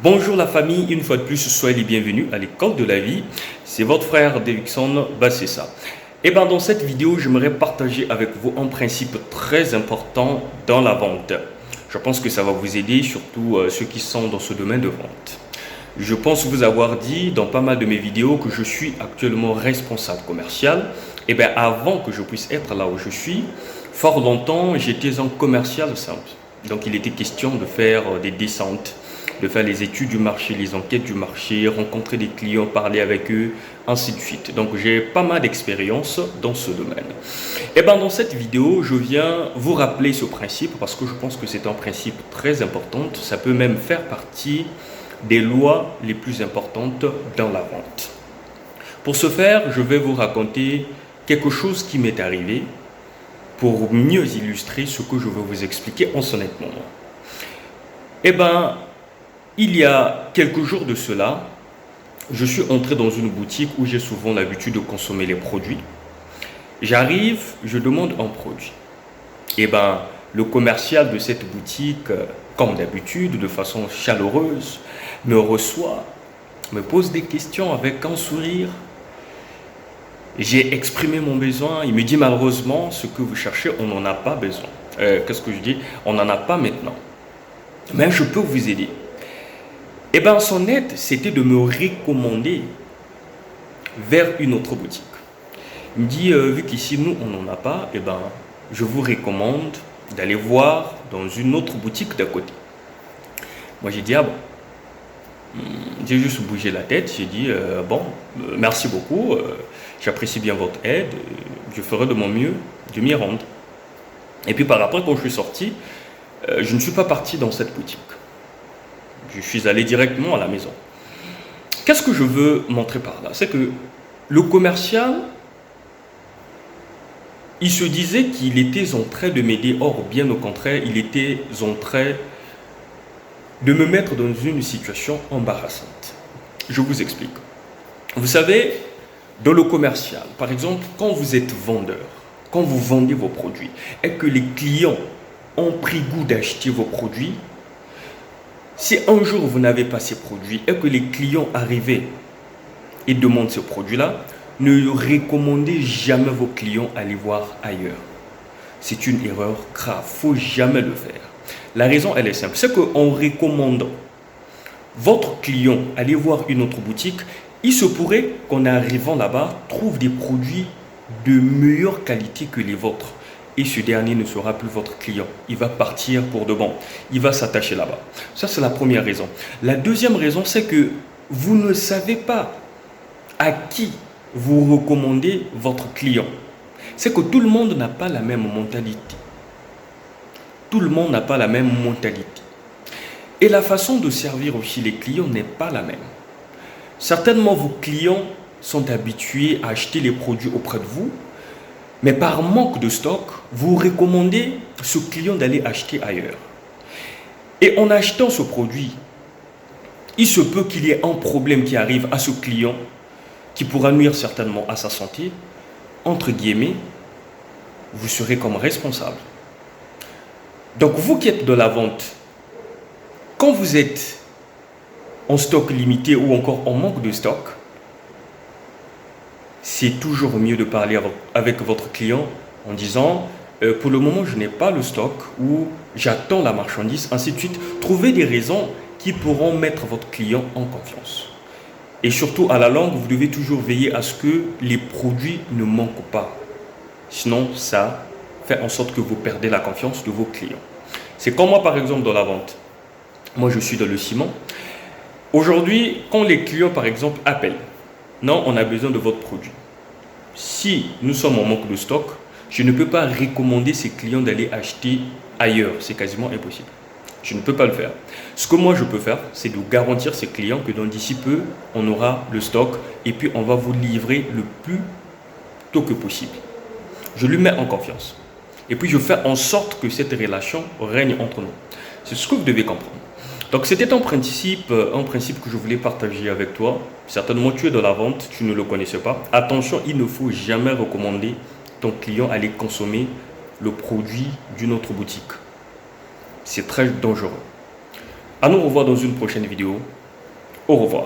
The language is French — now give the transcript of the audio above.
Bonjour la famille, une fois de plus, soyez les bienvenus à l'école de la vie. C'est votre frère Davidson Bassessa. Et bien dans cette vidéo, j'aimerais partager avec vous un principe très important dans la vente. Je pense que ça va vous aider, surtout ceux qui sont dans ce domaine de vente. Je pense vous avoir dit dans pas mal de mes vidéos que je suis actuellement responsable commercial. Et bien avant que je puisse être là où je suis, fort longtemps, j'étais un commercial simple. Donc il était question de faire des descentes, de faire les études du marché, les enquêtes du marché, rencontrer des clients, parler avec eux, ainsi de suite. Donc j'ai pas mal d'expérience dans ce domaine. Et bien dans cette vidéo, je viens vous rappeler ce principe parce que je pense que c'est un principe très important. Ça peut même faire partie des lois les plus importantes dans la vente. Pour ce faire, je vais vous raconter quelque chose qui m'est arrivé pour mieux illustrer ce que je veux vous expliquer en ce moment. Eh bien, il y a quelques jours de cela, je suis entré dans une boutique où j'ai souvent l'habitude de consommer les produits. J'arrive, je demande un produit. Eh bien, le commercial de cette boutique, comme d'habitude, de façon chaleureuse, me reçoit, me pose des questions avec un sourire. J'ai exprimé mon besoin. Il me dit malheureusement, ce que vous cherchez, on n'en a pas besoin. Qu'est-ce que je dis? On n'en a pas maintenant. Mais je peux vous aider. Eh bien, son aide, c'était de me recommander vers une autre boutique. Il me dit, vu qu'ici, nous, on n'en a pas, eh ben, je vous recommande d'aller voir dans une autre boutique d'à côté. Moi, j'ai dit, ah bon. J'ai juste bougé la tête. J'ai dit, bon, merci beaucoup. J'apprécie bien votre aide. Je ferai de mon mieux de m'y rendre. Et puis, par après, quand je suis sorti, je ne suis pas parti dans cette boutique. Je suis allé directement à la maison. Qu'est-ce que je veux montrer par là? C'est que le commercial, il se disait qu'il était en train de m'aider. Or, bien au contraire, il était en train de me mettre dans une situation embarrassante. Je vous explique. Vous savez, dans le commercial, par exemple, quand vous êtes vendeur, quand vous vendez vos produits et que les clients ont pris goût d'acheter vos produits, si un jour vous n'avez pas ces produits et que les clients arrivaient et demandent ce produit-là, ne recommandez jamais vos clients à aller voir ailleurs. C'est une erreur grave, il ne faut jamais le faire. La raison, elle est simple, c'est qu'en recommandant votre client à aller voir une autre boutique, il se pourrait qu'en arrivant là-bas, trouve des produits de meilleure qualité que les vôtres. Et ce dernier ne sera plus votre client. Il va partir pour de bon. Il va s'attacher là-bas. Ça, c'est la première raison. La deuxième raison, c'est que vous ne savez pas à qui vous recommandez votre client. C'est que tout le monde n'a pas la même mentalité. Tout le monde n'a pas la même mentalité. Et la façon de servir aussi les clients n'est pas la même. Certainement, vos clients sont habitués à acheter les produits auprès de vous, mais par manque de stock, vous recommandez ce client d'aller acheter ailleurs. Et en achetant ce produit, il se peut qu'il y ait un problème qui arrive à ce client qui pourra nuire certainement à sa santé. Entre guillemets, vous serez comme responsable. Donc vous qui êtes de la vente, quand vous êtes en stock limité ou encore en manque de stock, c'est toujours mieux de parler avec votre client en disant pour le moment je n'ai pas le stock ou j'attends la marchandise, ainsi de suite. Trouvez des raisons qui pourront mettre votre client en confiance. Et surtout à la longue, vous devez toujours veiller à ce que les produits ne manquent pas. Sinon, ça fait en sorte que vous perdez la confiance de vos clients. C'est comme moi par exemple dans la vente. Moi je suis dans le ciment. Aujourd'hui, quand les clients par exemple appellent, non, on a besoin de votre produit. Si nous sommes en manque de stock, je ne peux pas recommander ces clients d'aller acheter ailleurs. C'est quasiment impossible. Je ne peux pas le faire. Ce que moi je peux faire, c'est de garantir ces clients que dans d'ici peu, on aura le stock et puis on va vous livrer le plus tôt que possible. Je lui mets en confiance. Et puis je fais en sorte que cette relation règne entre nous. C'est ce que vous devez comprendre. Donc c'était un principe que je voulais partager avec toi. Certainement tu es dans la vente, tu ne le connaissais pas. Attention, il ne faut jamais recommander ton client à aller consommer le produit d'une autre boutique. C'est très dangereux. À nous revoir dans une prochaine vidéo. Au revoir.